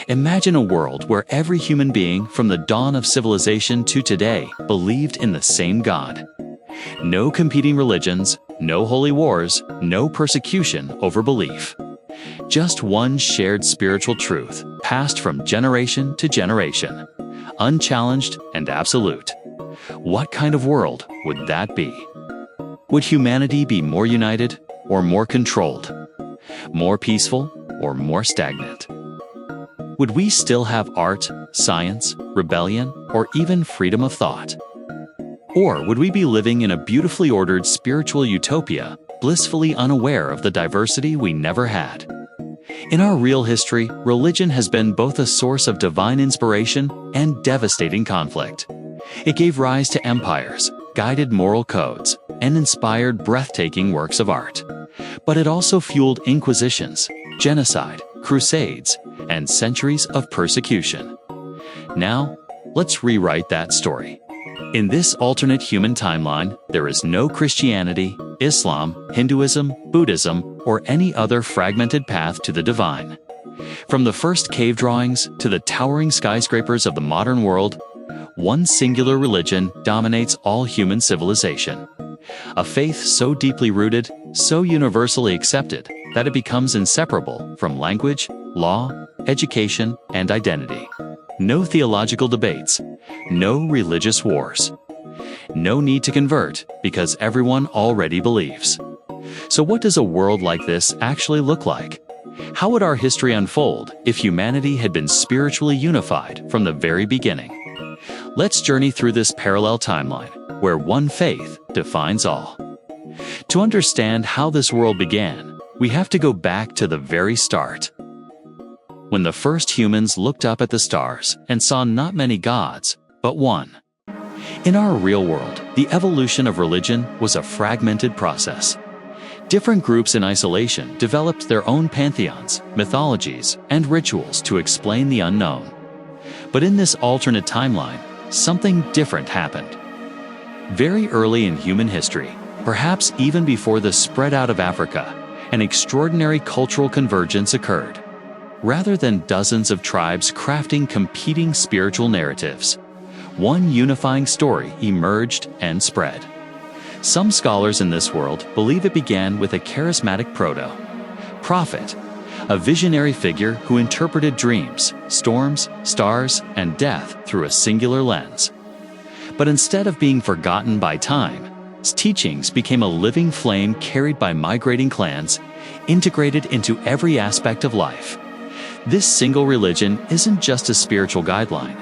Imagine a world where every human being from the dawn of civilization to today believed in the same God. No competing religions, no holy wars, no persecution over belief. Just one shared spiritual truth passed from generation to generation, unchallenged and absolute. What kind of world would that be? Would humanity be more united or more controlled? More peaceful or more stagnant? Would we still have art, science, rebellion, or even freedom of thought? Or would we be living in a beautifully ordered spiritual utopia, blissfully unaware of the diversity we never had? In our real history, religion has been both a source of divine inspiration and devastating conflict. It gave rise to empires, guided moral codes, and inspired breathtaking works of art. But it also fueled inquisitions, genocide, crusades, and centuries of persecution. Now, let's rewrite that story. In this alternate human timeline, there is no Christianity, Islam, Hinduism, Buddhism, or any other fragmented path to the divine. From the first cave drawings to the towering skyscrapers of the modern world, one singular religion dominates all human civilization. A faith so deeply rooted, so universally accepted, that it becomes inseparable from language, law, education, and identity. No theological debates, no religious wars. No need to convert, because everyone already believes. So what does a world like this actually look like? How would our history unfold if humanity had been spiritually unified from the very beginning? Let's journey through this parallel timeline, where one faith defines all. To understand how this world began, we have to go back to the very start. When the first humans looked up at the stars and saw not many gods, but one. In our real world, the evolution of religion was a fragmented process. Different groups in isolation developed their own pantheons, mythologies, and rituals to explain the unknown. But in this alternate timeline, something different happened. Very early in human history, perhaps even before the spread out of Africa, an extraordinary cultural convergence occurred. Rather than dozens of tribes crafting competing spiritual narratives, one unifying story emerged and spread. Some scholars in this world believe it began with a charismatic proto-prophet, a visionary figure who interpreted dreams, storms, stars, and death through a singular lens. But instead of being forgotten by time, his teachings became a living flame carried by migrating clans, integrated into every aspect of life. This single religion isn't just a spiritual guideline.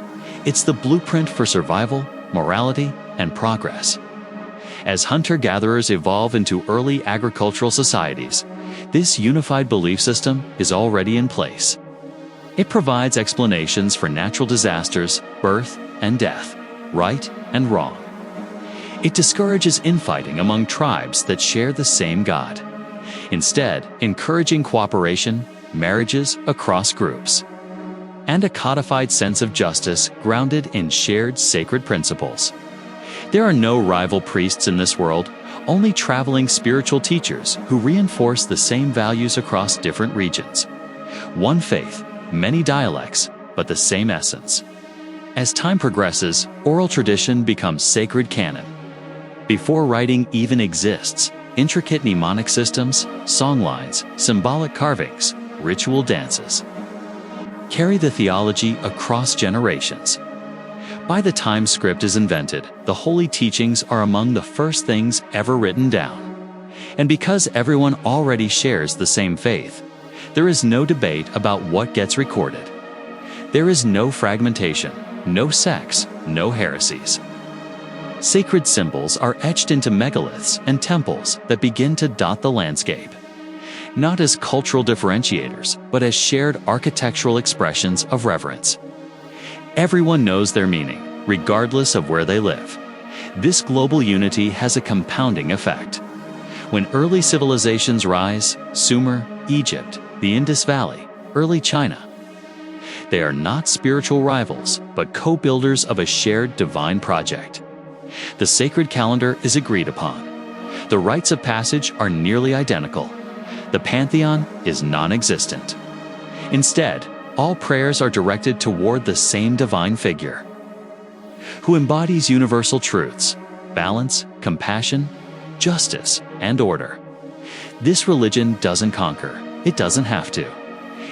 It's the blueprint for survival, morality, and progress. As hunter-gatherers evolve into early agricultural societies, this unified belief system is already in place. It provides explanations for natural disasters, birth and death, right and wrong. It discourages infighting among tribes that share the same God, instead encouraging cooperation, marriages across groups, and a codified sense of justice grounded in shared sacred principles. There are no rival priests in this world, only traveling spiritual teachers who reinforce the same values across different regions. One faith, many dialects, but the same essence. As time progresses, oral tradition becomes sacred canon. Before writing even exists, intricate mnemonic systems, songlines, symbolic carvings, ritual dances carry the theology across generations. By the time script is invented, the holy teachings are among the first things ever written down. And because everyone already shares the same faith, there is no debate about what gets recorded. There is no fragmentation, no sects, no heresies. Sacred symbols are etched into megaliths and temples that begin to dot the landscape, not as cultural differentiators, but as shared architectural expressions of reverence. Everyone knows their meaning, regardless of where they live. This global unity has a compounding effect. When early civilizations rise, Sumer, Egypt, the Indus Valley, early China, they are not spiritual rivals, but co-builders of a shared divine project. The sacred calendar is agreed upon. The rites of passage are nearly identical. The pantheon is non-existent. Instead, all prayers are directed toward the same divine figure, who embodies universal truths, balance, compassion, justice, and order. This religion doesn't conquer. It doesn't have to.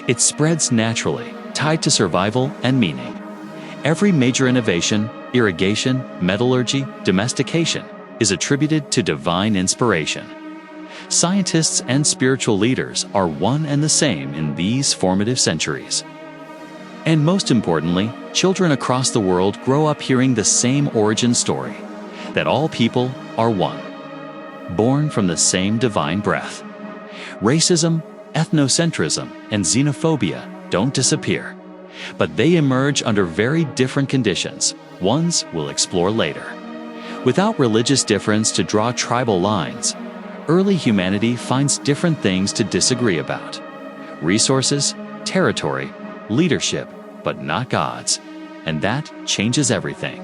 It spreads naturally, tied to survival and meaning. Every major innovation, irrigation, metallurgy, domestication, is attributed to divine inspiration. Scientists and spiritual leaders are one and the same in these formative centuries. And most importantly, children across the world grow up hearing the same origin story, that all people are one, born from the same divine breath. Racism, ethnocentrism, and xenophobia don't disappear, but they emerge under very different conditions, ones we'll explore later. Without religious difference to draw tribal lines, early humanity finds different things to disagree about: resources, territory, leadership, but not gods. And that changes everything.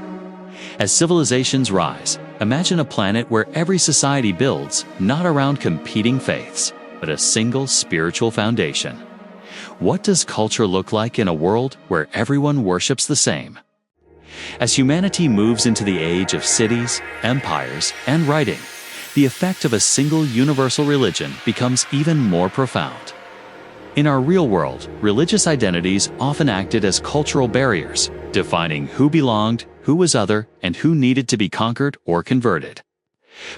As civilizations rise, imagine a planet where every society builds not around competing faiths, but a single spiritual foundation. What does culture look like in a world where everyone worships the same? As humanity moves into the age of cities, empires, and writing, the effect of a single universal religion becomes even more profound. In our real world, religious identities often acted as cultural barriers, defining who belonged, who was other, and who needed to be conquered or converted.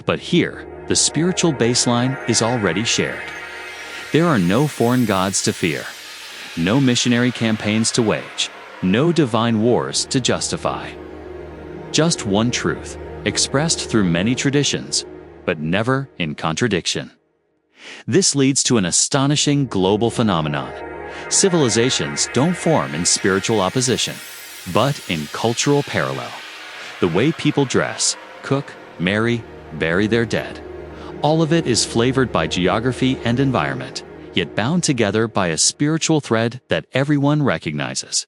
But here, the spiritual baseline is already shared. There are no foreign gods to fear, no missionary campaigns to wage, no divine wars to justify. Just one truth, expressed through many traditions, but never in contradiction. This leads to an astonishing global phenomenon. Civilizations don't form in spiritual opposition, but in cultural parallel. The way people dress, cook, marry, bury their dead. All of it is flavored by geography and environment, yet bound together by a spiritual thread that everyone recognizes.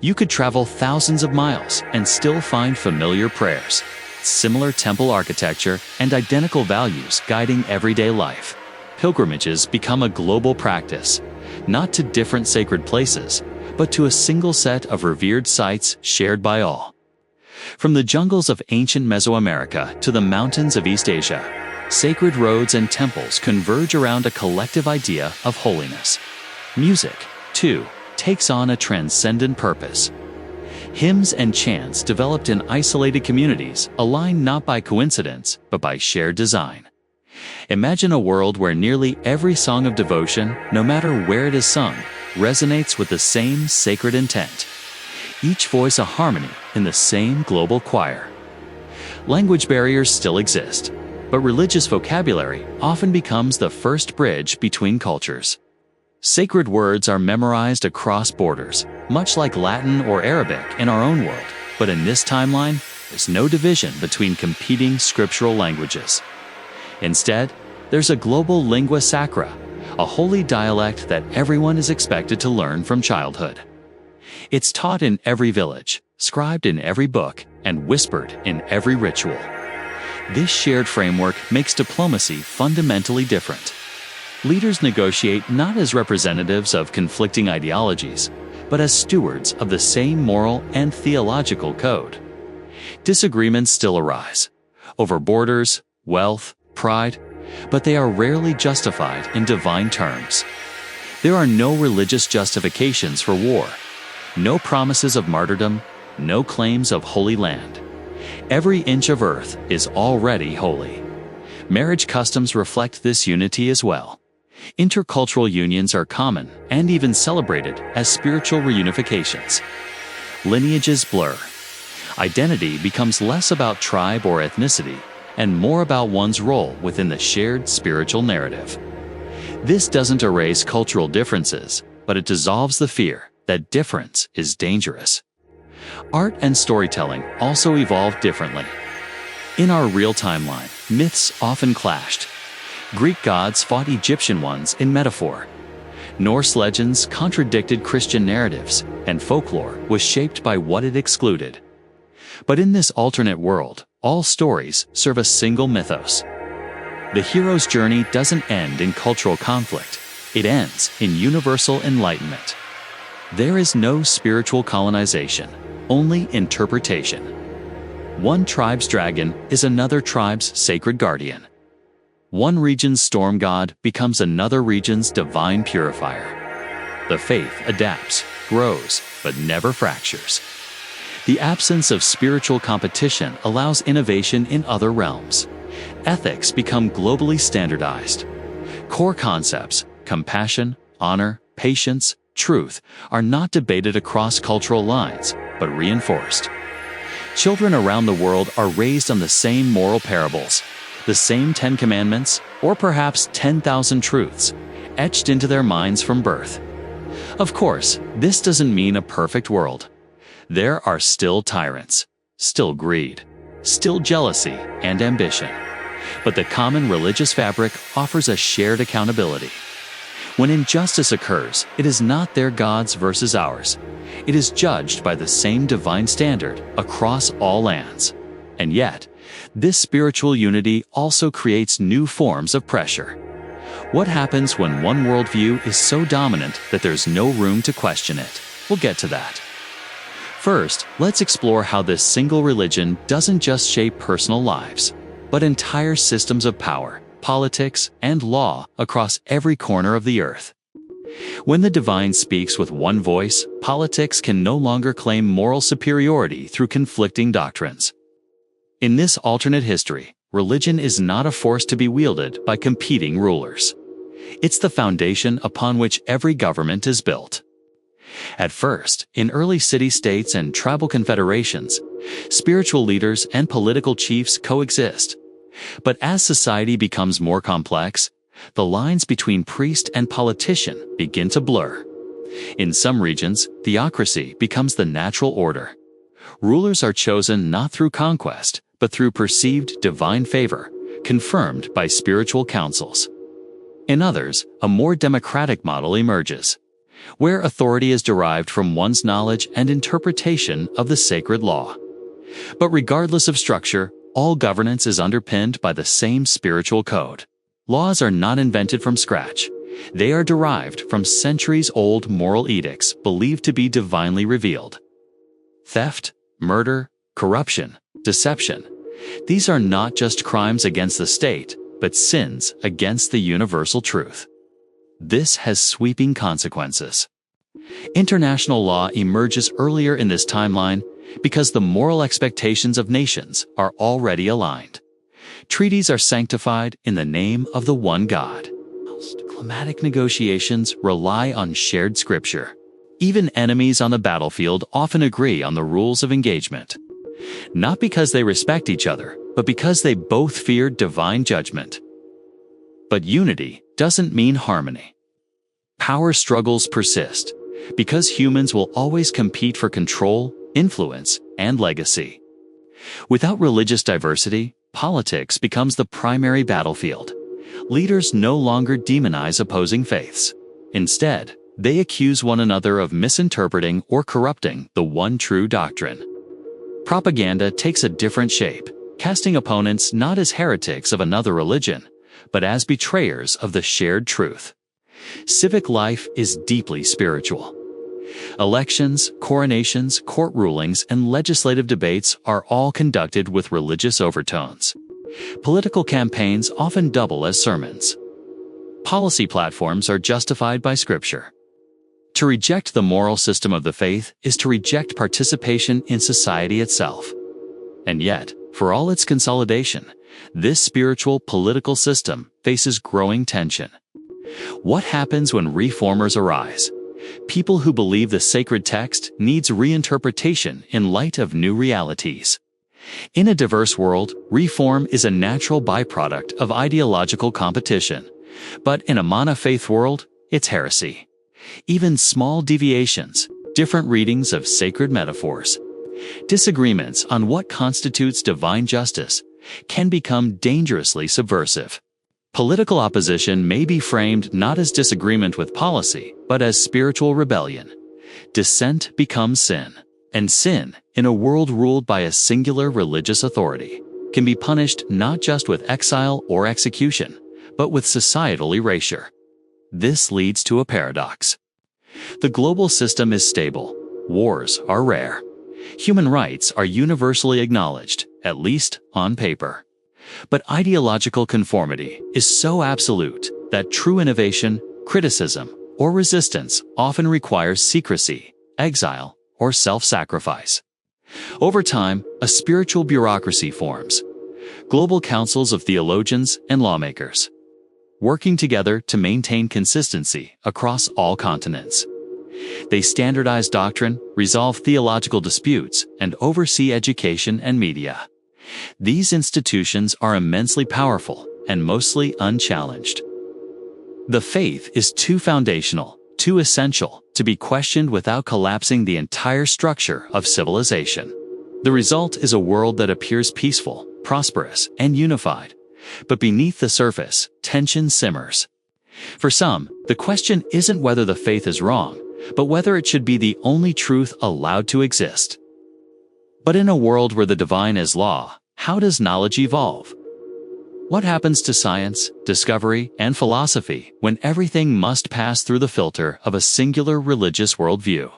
You could travel thousands of miles and still find familiar prayers, similar temple architecture, and identical values guiding everyday life. Pilgrimages become a global practice, not to different sacred places, but to a single set of revered sites shared by all. From the jungles of ancient Mesoamerica to the mountains of East Asia, sacred roads and temples converge around a collective idea of holiness. Music, too, takes on a transcendent purpose. Hymns and chants developed in isolated communities align not by coincidence, but by shared design. Imagine a world where nearly every song of devotion, no matter where it is sung, resonates with the same sacred intent. Each voice a harmony in the same global choir. Language barriers still exist, but religious vocabulary often becomes the first bridge between cultures. Sacred words are memorized across borders, much like Latin or Arabic in our own world, but in this timeline, there's no division between competing scriptural languages. Instead, there's a global lingua sacra, a holy dialect that everyone is expected to learn from childhood. It's taught in every village, scribed in every book, and whispered in every ritual. This shared framework makes diplomacy fundamentally different. Leaders negotiate not as representatives of conflicting ideologies, but as stewards of the same moral and theological code. Disagreements still arise over borders, wealth, pride, but they are rarely justified in divine terms. There are no religious justifications for war, no promises of martyrdom, no claims of holy land. Every inch of earth is already holy. Marriage customs reflect this unity as well. Intercultural unions are common and even celebrated as spiritual reunifications. Lineages blur. Identity becomes less about tribe or ethnicity and more about one's role within the shared spiritual narrative. This doesn't erase cultural differences, but it dissolves the fear that difference is dangerous. Art and storytelling also evolved differently. In our real timeline, myths often clashed. Greek gods fought Egyptian ones in metaphor. Norse legends contradicted Christian narratives, and folklore was shaped by what it excluded. But in this alternate world, all stories serve a single mythos. The hero's journey doesn't end in cultural conflict. It ends in universal enlightenment. There is no spiritual colonization, only interpretation. One tribe's dragon is another tribe's sacred guardian. One region's storm god becomes another region's divine purifier. The faith adapts, grows, but never fractures. The absence of spiritual competition allows innovation in other realms. Ethics become globally standardized. Core concepts, compassion, honor, patience, truth, are not debated across cultural lines, but reinforced. Children around the world are raised on the same moral parables, the same 10 commandments, or perhaps 10,000 truths, etched into their minds from birth. Of course, this doesn't mean a perfect world. There are still tyrants, still greed, still jealousy and ambition. But the common religious fabric offers a shared accountability. When injustice occurs, it is not their gods versus ours. It is judged by the same divine standard across all lands. And yet, this spiritual unity also creates new forms of pressure. What happens when one worldview is so dominant that there's no room to question it? We'll get to that. First, let's explore how this single religion doesn't just shape personal lives, but entire systems of power, politics, and law across every corner of the earth. When the divine speaks with one voice, politics can no longer claim moral superiority through conflicting doctrines. In this alternate history, religion is not a force to be wielded by competing rulers. It's the foundation upon which every government is built. At first, in early city-states and tribal confederations, spiritual leaders and political chiefs coexist. But as society becomes more complex, the lines between priest and politician begin to blur. In some regions, theocracy becomes the natural order. Rulers are chosen not through conquest, but through perceived divine favor, confirmed by spiritual councils. In others, a more democratic model emerges, where authority is derived from one's knowledge and interpretation of the sacred law. But regardless of structure, all governance is underpinned by the same spiritual code. Laws are not invented from scratch. They are derived from centuries-old moral edicts believed to be divinely revealed. Theft, murder, corruption, deception. These are not just crimes against the state, but sins against the universal truth. This has sweeping consequences. International law emerges earlier in this timeline because the moral expectations of nations are already aligned. Treaties are sanctified in the name of the one God. Diplomatic negotiations rely on shared scripture. Even enemies on the battlefield often agree on the rules of engagement. Not because they respect each other, but because they both fear divine judgment. But unity doesn't mean harmony. Power struggles persist, because humans will always compete for control, influence, and legacy. Without religious diversity, politics becomes the primary battlefield. Leaders no longer demonize opposing faiths. Instead, they accuse one another of misinterpreting or corrupting the one true doctrine. Propaganda takes a different shape, casting opponents not as heretics of another religion, but as betrayers of the shared truth. Civic life is deeply spiritual. Elections, coronations, court rulings, and legislative debates are all conducted with religious overtones. Political campaigns often double as sermons. Policy platforms are justified by Scripture. To reject the moral system of the faith is to reject participation in society itself. And yet, for all its consolidation, this spiritual political system faces growing tension. What happens when reformers arise? People who believe the sacred text needs reinterpretation in light of new realities. In a diverse world, reform is a natural byproduct of ideological competition. But in a monofaith world, it's heresy. Even small deviations, different readings of sacred metaphors, disagreements on what constitutes divine justice can become dangerously subversive. Political opposition may be framed not as disagreement with policy, but as spiritual rebellion. Dissent becomes sin, and sin, in a world ruled by a singular religious authority, can be punished not just with exile or execution, but with societal erasure. This leads to a paradox. The global system is stable. Wars are rare. Human rights are universally acknowledged, at least on paper. But ideological conformity is so absolute that true innovation, criticism, or resistance often requires secrecy, exile, or self-sacrifice. Over time, a spiritual bureaucracy forms. Global councils of theologians and lawmakers, working together to maintain consistency across all continents. They standardize doctrine, resolve theological disputes, and oversee education and media. These institutions are immensely powerful and mostly unchallenged. The faith is too foundational, too essential, to be questioned without collapsing the entire structure of civilization. The result is a world that appears peaceful, prosperous, and unified. But beneath the surface, tension simmers. For some, the question isn't whether the faith is wrong, but whether it should be the only truth allowed to exist. But in a world where the divine is law, how does knowledge evolve? What happens to science, discovery, and philosophy when everything must pass through the filter of a singular religious worldview?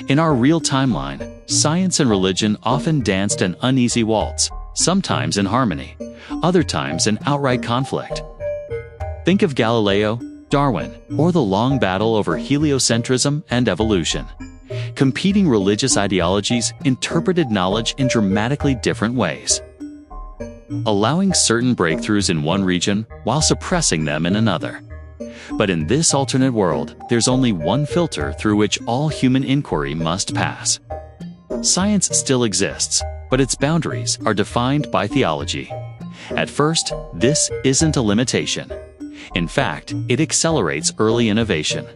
In our real timeline, science and religion often danced an uneasy waltz, sometimes in harmony, other times in outright conflict. Think of Galileo, Darwin, or the long battle over heliocentrism and evolution. Competing religious ideologies interpreted knowledge in dramatically different ways, allowing certain breakthroughs in one region while suppressing them in another. But in this alternate world, there's only one filter through which all human inquiry must pass. Science still exists, but its boundaries are defined by theology. At first, this isn't a limitation. In fact, it accelerates early innovation.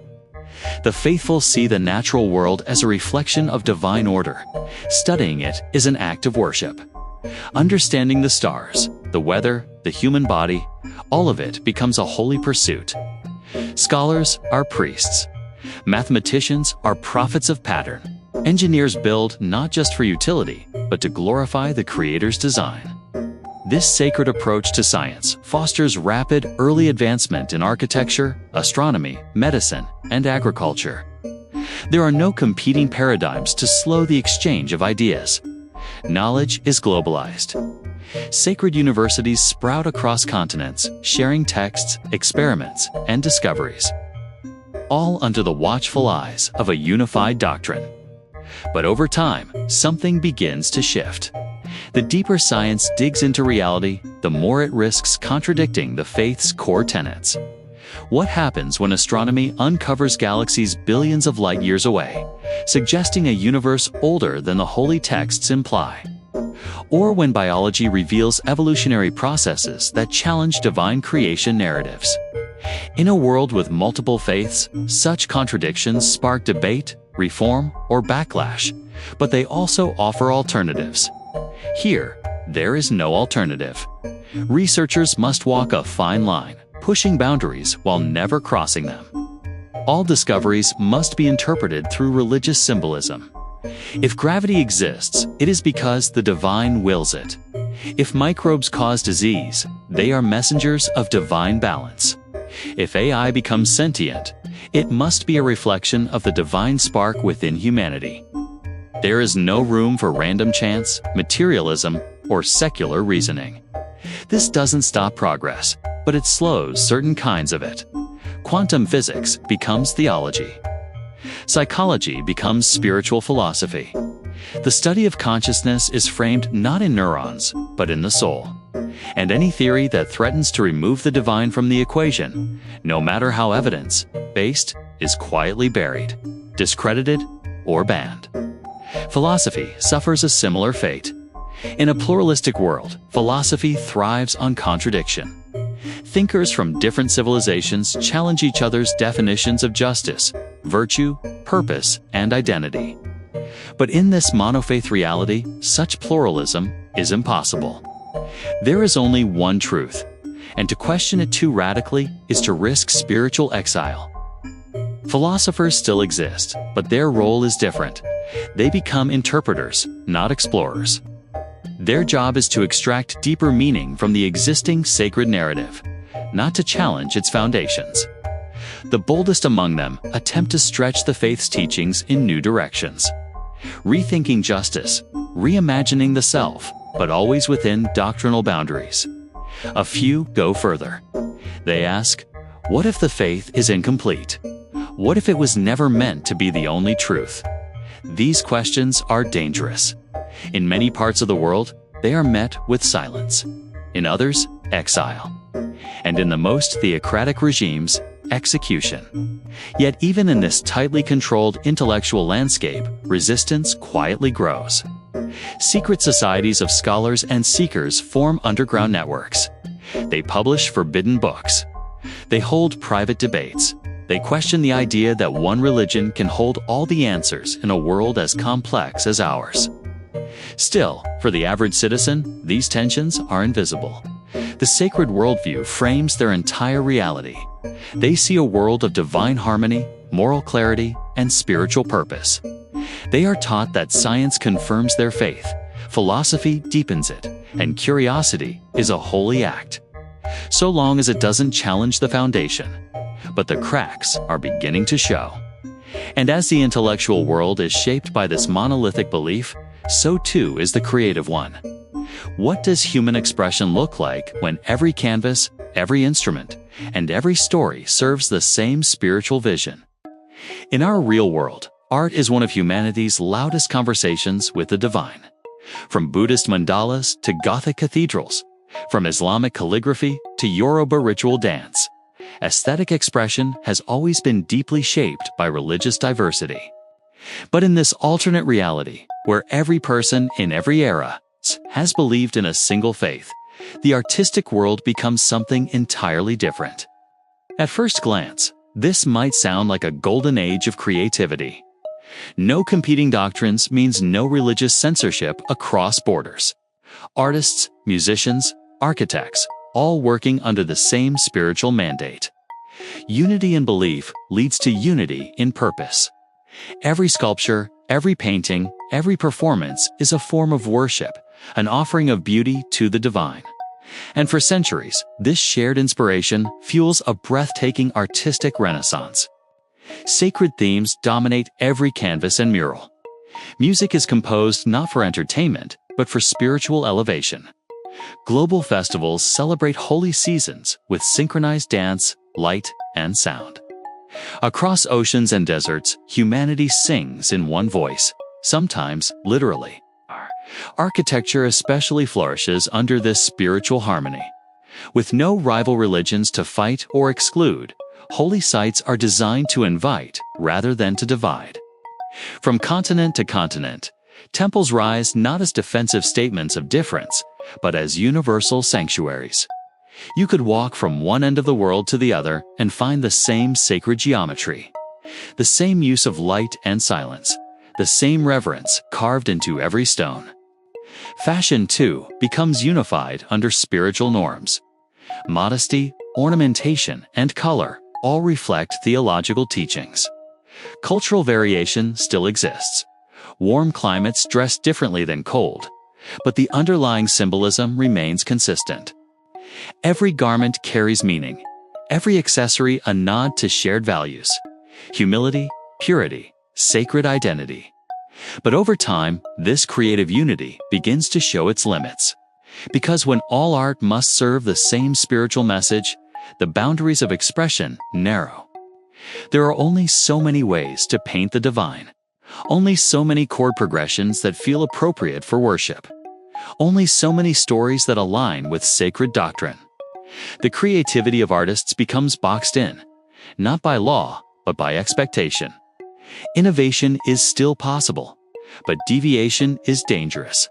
The faithful see the natural world as a reflection of divine order. Studying it is an act of worship. Understanding the stars, the weather, the human body, all of it becomes a holy pursuit. Scholars are priests. Mathematicians are prophets of pattern. Engineers build not just for utility, but to glorify the Creator's design. This sacred approach to science fosters rapid, early advancement in architecture, astronomy, medicine, and agriculture. There are no competing paradigms to slow the exchange of ideas. Knowledge is globalized. Sacred universities sprout across continents, sharing texts, experiments, and discoveries, all under the watchful eyes of a unified doctrine. But over time, something begins to shift. The deeper science digs into reality, the more it risks contradicting the faith's core tenets. What happens when astronomy uncovers galaxies billions of light years away, suggesting a universe older than the holy texts imply? Or when biology reveals evolutionary processes that challenge divine creation narratives? In a world with multiple faiths, such contradictions spark debate, reform, or backlash, but they also offer alternatives. Here, there is no alternative. Researchers must walk a fine line, pushing boundaries while never crossing them. All discoveries must be interpreted through religious symbolism. If gravity exists, it is because the divine wills it. If microbes cause disease, they are messengers of divine balance. If AI becomes sentient, it must be a reflection of the divine spark within humanity. There is no room for random chance, materialism, or secular reasoning. This doesn't stop progress, but it slows certain kinds of it. Quantum physics becomes theology. Psychology becomes spiritual philosophy. The study of consciousness is framed not in neurons, but in the soul. And any theory that threatens to remove the divine from the equation, no matter how evidence-based, is quietly buried, discredited, or banned. Philosophy suffers a similar fate. In a pluralistic world, philosophy thrives on contradiction. Thinkers from different civilizations challenge each other's definitions of justice, virtue, purpose, and identity. But in this monofaith reality, such pluralism is impossible. There is only one truth, and to question it too radically is to risk spiritual exile. Philosophers still exist, but their role is different. They become interpreters, not explorers. Their job is to extract deeper meaning from the existing sacred narrative, not to challenge its foundations. The boldest among them attempt to stretch the faith's teachings in new directions, rethinking justice, reimagining the self, but always within doctrinal boundaries. A few go further. They ask, what if the faith is incomplete? What if it was never meant to be the only truth? These questions are dangerous. In many parts of the world, they are met with silence. In others, exile. And in the most theocratic regimes, execution. Yet even in this tightly controlled intellectual landscape, resistance quietly grows. Secret societies of scholars and seekers form underground networks. They publish forbidden books. They hold private debates. They question the idea that one religion can hold all the answers in a world as complex as ours. Still, for the average citizen, these tensions are invisible. The sacred worldview frames their entire reality. They see a world of divine harmony, moral clarity, and spiritual purpose. They are taught that science confirms their faith, philosophy deepens it, and curiosity is a holy act, so long as it doesn't challenge the foundation. But the cracks are beginning to show. And as the intellectual world is shaped by this monolithic belief, so too is the creative one. What does human expression look like when every canvas, every instrument, and every story serves the same spiritual vision? In our real world, art is one of humanity's loudest conversations with the divine. From Buddhist mandalas to Gothic cathedrals, from Islamic calligraphy to Yoruba ritual dance, aesthetic expression has always been deeply shaped by religious diversity. But in this alternate reality, where every person in every era has believed in a single faith, the artistic world becomes something entirely different. At first glance, this might sound like a golden age of creativity. No competing doctrines means no religious censorship across borders. Artists, musicians, architects, all working under the same spiritual mandate. Unity in belief leads to unity in purpose. Every sculpture, every painting, every performance is a form of worship, an offering of beauty to the divine. And for centuries, this shared inspiration fuels a breathtaking artistic renaissance. Sacred themes dominate every canvas and mural. Music is composed not for entertainment, but for spiritual elevation. Global festivals celebrate holy seasons with synchronized dance, light, and sound. Across oceans and deserts, humanity sings in one voice, sometimes literally. Architecture especially flourishes under this spiritual harmony. With no rival religions to fight or exclude, holy sites are designed to invite rather than to divide. From continent to continent, temples rise not as defensive statements of difference, but as universal sanctuaries. You could walk from one end of the world to the other and find the same sacred geometry, the same use of light and silence, the same reverence carved into every stone. Fashion, too, becomes unified under spiritual norms. Modesty, ornamentation, and color all reflect theological teachings. Cultural variation still exists. Warm climates dress differently than cold, but the underlying symbolism remains consistent. Every garment carries meaning, every accessory a nod to shared values: humility, purity, sacred identity. But over time, this creative unity begins to show its limits. Because when all art must serve the same spiritual message, the boundaries of expression narrow. There are only so many ways to paint the divine, only so many chord progressions that feel appropriate for worship, only so many stories that align with sacred doctrine. The creativity of artists becomes boxed in, not by law, but by expectation. Innovation is still possible, but deviation is dangerous.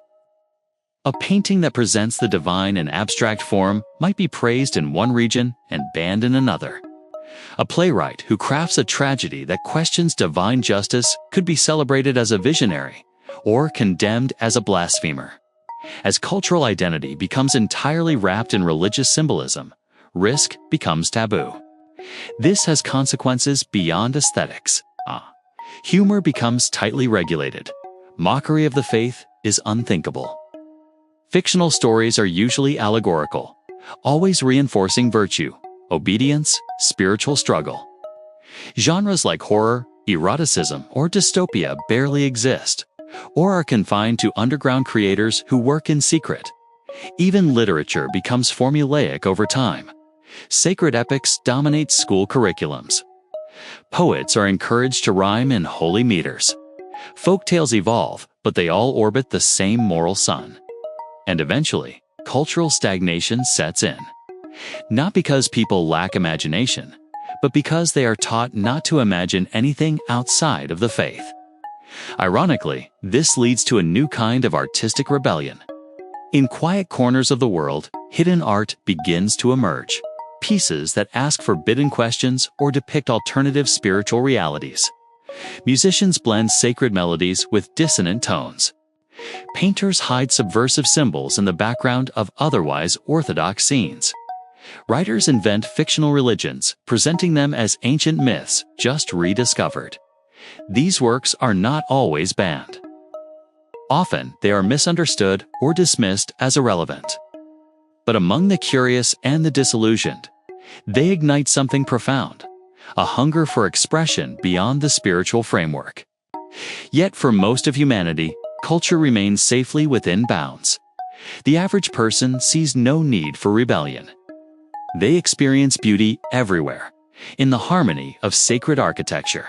A painting that presents the divine in abstract form might be praised in one region and banned in another. A playwright who crafts a tragedy that questions divine justice could be celebrated as a visionary or condemned as a blasphemer. As cultural identity becomes entirely wrapped in religious symbolism, risk becomes taboo. This has consequences beyond aesthetics. Humor becomes tightly regulated. Mockery of the faith is unthinkable. Fictional stories are usually allegorical, always reinforcing virtue, obedience, spiritual struggle. Genres like horror, eroticism, or dystopia barely exist, or are confined to underground creators who work in secret. Even literature becomes formulaic over time. Sacred epics dominate school curriculums. Poets are encouraged to rhyme in holy meters. Folktales evolve, but they all orbit the same moral sun. And eventually, cultural stagnation sets in. Not because people lack imagination, but because they are taught not to imagine anything outside of the faith. Ironically, this leads to a new kind of artistic rebellion. In quiet corners of the world, hidden art begins to emerge. Pieces that ask forbidden questions or depict alternative spiritual realities. Musicians blend sacred melodies with dissonant tones. Painters hide subversive symbols in the background of otherwise orthodox scenes. Writers invent fictional religions, presenting them as ancient myths just rediscovered. These works are not always banned. Often, they are misunderstood or dismissed as irrelevant. But among the curious and the disillusioned, they ignite something profound, a hunger for expression beyond the spiritual framework. Yet for most of humanity, culture remains safely within bounds. The average person sees no need for rebellion. They experience beauty everywhere, in the harmony of sacred architecture,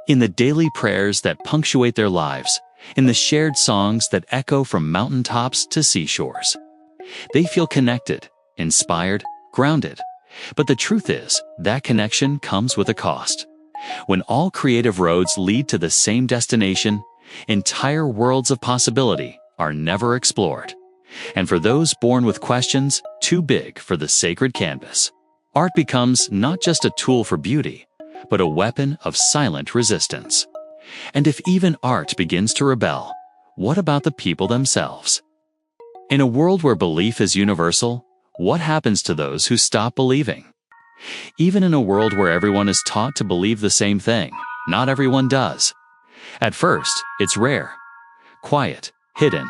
in the daily prayers that punctuate their lives, in the shared songs that echo from mountaintops to seashores. They feel connected, inspired, grounded. But the truth is, that connection comes with a cost. When all creative roads lead to the same destination, entire worlds of possibility are never explored. And for those born with questions too big for the sacred canvas, art becomes not just a tool for beauty, but a weapon of silent resistance. And if even art begins to rebel, what about the people themselves? In a world where belief is universal, what happens to those who stop believing? Even in a world where everyone is taught to believe the same thing, not everyone does. At first, it's rare, quiet, hidden.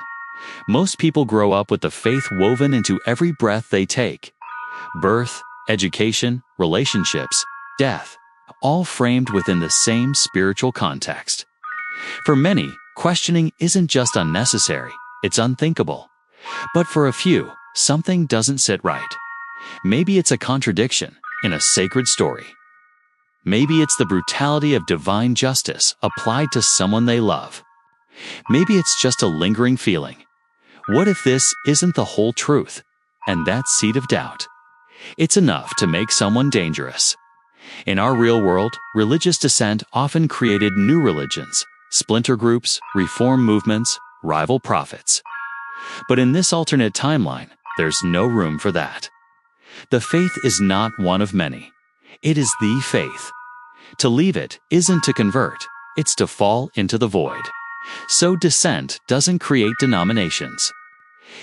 Most people grow up with the faith woven into every breath they take. Birth, education, relationships, death, all framed within the same spiritual context. For many, questioning isn't just unnecessary, it's unthinkable. But for a few, something doesn't sit right. Maybe it's a contradiction in a sacred story. Maybe it's the brutality of divine justice applied to someone they love. Maybe it's just a lingering feeling. What if this isn't the whole truth? And that seed of doubt, it's enough to make someone dangerous. In our real world, religious dissent often created new religions, splinter groups, reform movements, rival prophets. But in this alternate timeline, there's no room for that. The faith is not one of many. It is the faith. To leave it isn't to convert, it's to fall into the void. So dissent doesn't create denominations.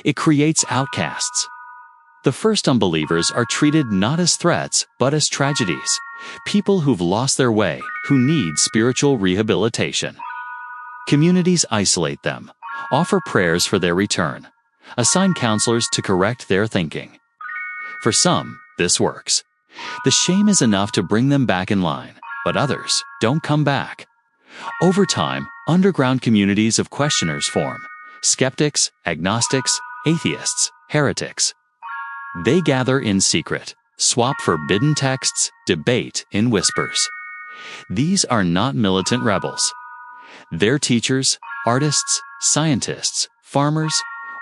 It creates outcasts. The first unbelievers are treated not as threats, but as tragedies. People who've lost their way, who need spiritual rehabilitation. Communities isolate them, offer prayers for their return, assign counselors to correct their thinking. For some, this works. The shame is enough to bring them back in line, but others don't come back. Over time, underground communities of questioners form: skeptics, agnostics, atheists, heretics. They gather in secret, swap forbidden texts, debate in whispers. These are not militant rebels. They're teachers, artists, scientists, farmers,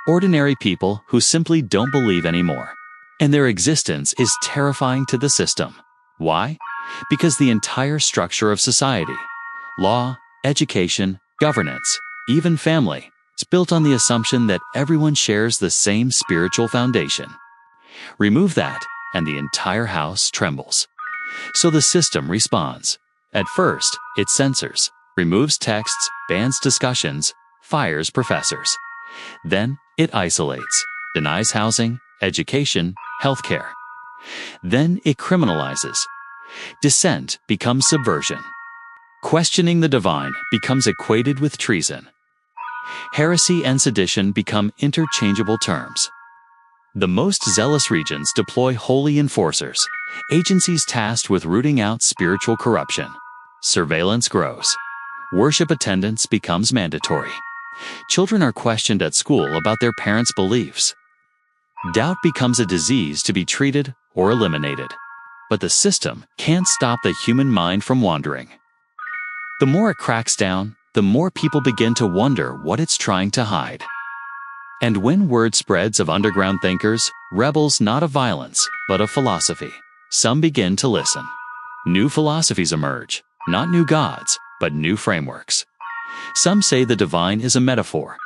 ordinary people who simply don't believe anymore. And their existence is terrifying to the system. Why? Because the entire structure of society, law, education, governance, even family, is built on the assumption that everyone shares the same spiritual foundation. Remove that, and the entire house trembles. So the system responds. At first, it censors, removes texts, bans discussions, fires professors. Then, it isolates, denies housing, education, healthcare. Then it criminalizes. Dissent becomes subversion. Questioning the divine becomes equated with treason. Heresy and sedition become interchangeable terms. The most zealous regions deploy holy enforcers, Agencies tasked with rooting out spiritual corruption. Surveillance grows. Worship attendance becomes mandatory. Children are questioned at school about their parents' beliefs. Doubt becomes a disease to be treated or eliminated. But the system can't stop the human mind from wandering. The more it cracks down, the more people begin to wonder what it's trying to hide. And when word spreads of underground thinkers, rebels not of violence, but of philosophy, some begin to listen. New philosophies emerge, not new gods, but new frameworks. Some say the divine is a metaphor.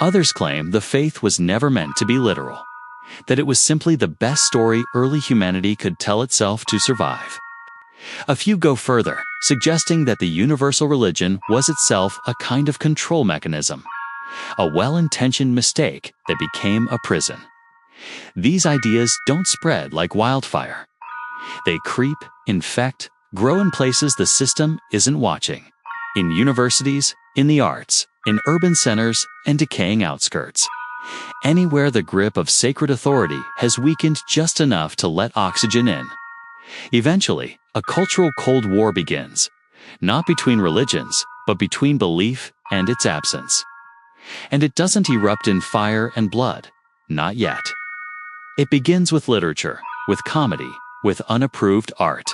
Others claim the faith was never meant to be literal, that it was simply the best story early humanity could tell itself to survive. A few go further, suggesting that the universal religion was itself a kind of control mechanism, a well-intentioned mistake that became a prison. These ideas don't spread like wildfire. They creep, infect, grow in places the system isn't watching. In universities, in the arts, in urban centers, and decaying outskirts. Anywhere the grip of sacred authority has weakened just enough to let oxygen in. Eventually, a cultural Cold War begins, not between religions, but between belief and its absence. And it doesn't erupt in fire and blood, not yet. It begins with literature, with comedy, with unapproved art,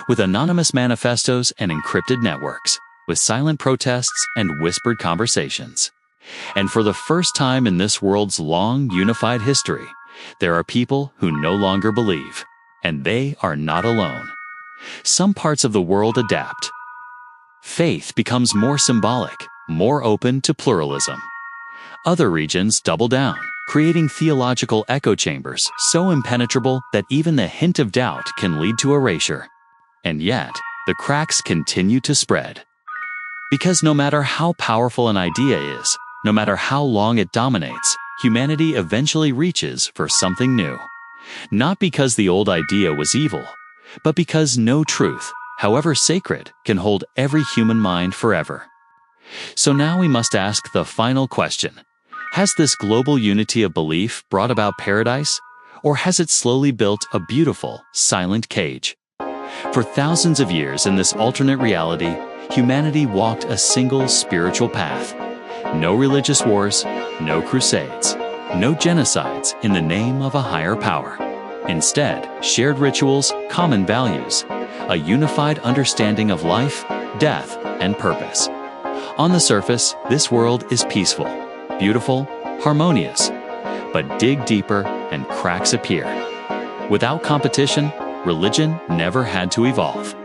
with anonymous manifestos and encrypted networks, with silent protests and whispered conversations. And for the first time in this world's long, unified history, there are people who no longer believe, and they are not alone. Some parts of the world adapt. Faith becomes more symbolic, more open to pluralism. Other regions double down, creating theological echo chambers so impenetrable that even the hint of doubt can lead to erasure. And yet, the cracks continue to spread. Because no matter how powerful an idea is, no matter how long it dominates, humanity eventually reaches for something new. Not because the old idea was evil, but because no truth, however sacred, can hold every human mind forever. So now we must ask the final question. Has this global unity of belief brought about paradise, or has it slowly built a beautiful, silent cage? For thousands of years in this alternate reality, humanity walked a single spiritual path. No religious wars, no crusades, no genocides in the name of a higher power. Instead, shared rituals, common values, a unified understanding of life, death, and purpose. On the surface, this world is peaceful, beautiful, harmonious. But dig deeper and cracks appear. Without competition, religion never had to evolve.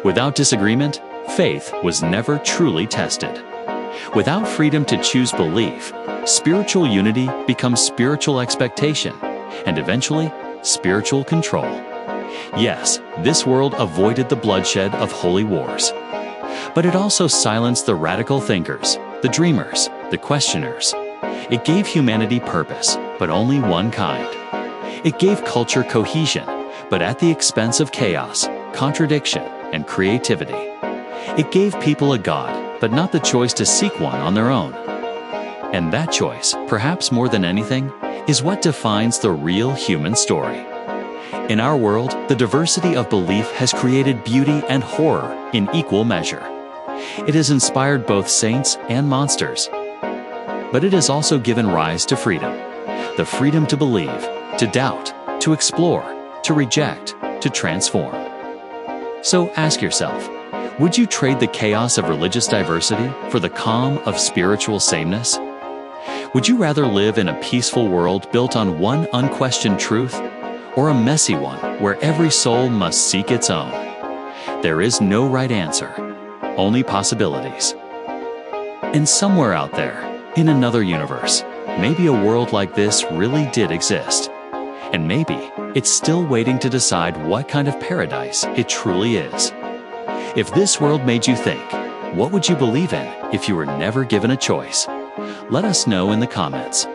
Without disagreement, faith was never truly tested. Without freedom to choose belief, spiritual unity becomes spiritual expectation, and eventually, spiritual control. Yes, this world avoided the bloodshed of holy wars. But it also silenced the radical thinkers, the dreamers, the questioners. It gave humanity purpose, but only one kind. It gave culture cohesion, but at the expense of chaos, contradiction, and creativity. It gave people a God, but not the choice to seek one on their own. And that choice, perhaps more than anything, is what defines the real human story. In our world, the diversity of belief has created beauty and horror in equal measure. It has inspired both saints and monsters. But it has also given rise to freedom. The freedom to believe, to doubt, to explore, to reject, to transform. So ask yourself, would you trade the chaos of religious diversity for the calm of spiritual sameness? Would you rather live in a peaceful world built on one unquestioned truth, or a messy one where every soul must seek its own? There is no right answer, only possibilities. And somewhere out there, in another universe, maybe a world like this really did exist. And maybe it's still waiting to decide what kind of paradise it truly is. If this world made you think, what would you believe in if you were never given a choice? Let us know in the comments.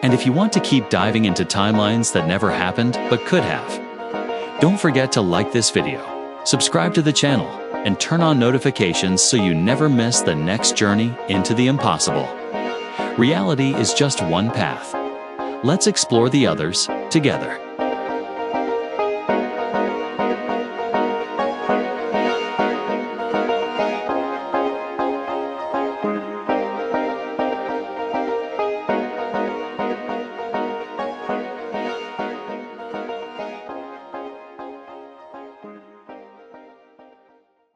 And if you want to keep diving into timelines that never happened but could have, don't forget to like this video, subscribe to the channel, and turn on notifications so you never miss the next journey into the impossible. Reality is just one path. Let's explore the others together.